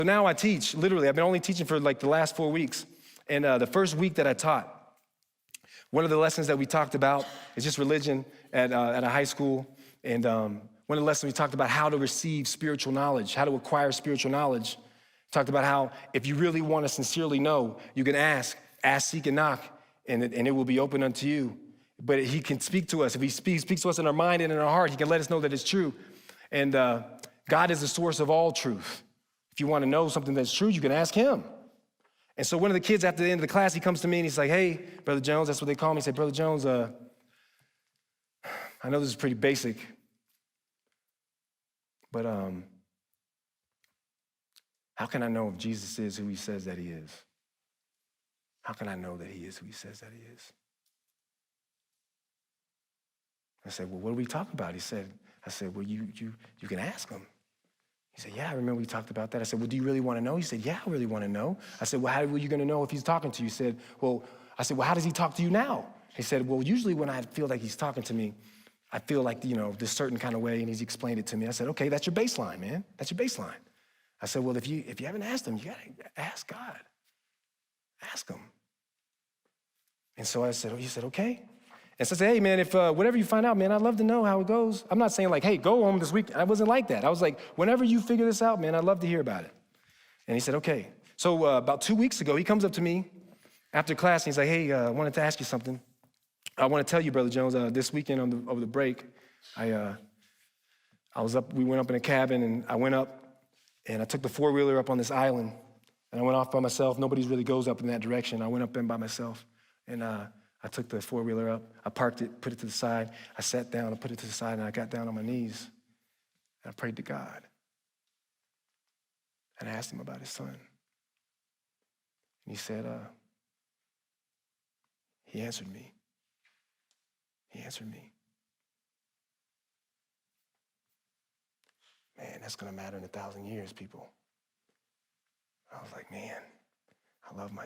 So now I teach, literally. I've been only teaching for like the last 4 weeks. And the first week that I taught, one of the lessons that we talked about is just religion at a high school. And one of the lessons we talked about how to receive spiritual knowledge, how to acquire spiritual knowledge. Talked about how if you really want to sincerely know, you can ask, seek, and knock, and it will be open unto you. But he can speak to us. If he speaks to us in our mind and in our heart, he can let us know that it's true. And God is the source of all truth. If you want to know something that's true, you can ask him. And so one of the kids after the end of the class, he comes to me and he's like, hey, Brother Jones, that's what they call me. He said, Brother Jones, I know this is pretty basic, but how can I know if Jesus is who he says that he is? How can I know that he is who he says that he is? I said, well, what are we talking about? I said, well, you can ask him. He said, yeah, I remember we talked about that. I said, well, do you really want to know? He said, yeah, I really want to know. I said, well, how are you going to know if he's talking to you? He said, well, how does he talk to you now? He said, well, usually when I feel like he's talking to me, I feel like, this certain kind of way, and he's explained it to me. I said, okay, that's your baseline, man. That's your baseline. I said, well, if you haven't asked him, you got to ask God. Ask him. And so he said, okay. And so I said, hey, man, if whatever you find out, man, I'd love to know how it goes. I'm not saying like, hey, go home this week. I wasn't like that. I was like, whenever you figure this out, man, I'd love to hear about it. And he said, okay. So about 2 weeks ago, he comes up to me after class, and he's like, hey, I wanted to ask you something. I want to tell you, Brother Jones, this weekend over the break, we went up in a cabin, and I went up, and I took the four-wheeler up on this island, and I went off by myself. Nobody really goes up in that direction. I went up in by myself, and I took the four-wheeler up. I parked it, put it to the side. I sat down, I put it to the side, and I got down on my knees, and I prayed to God. And I asked him about his son. And he said, he answered me. He answered me. Man, that's going to matter in 1,000 years, people. I was like, man, I love my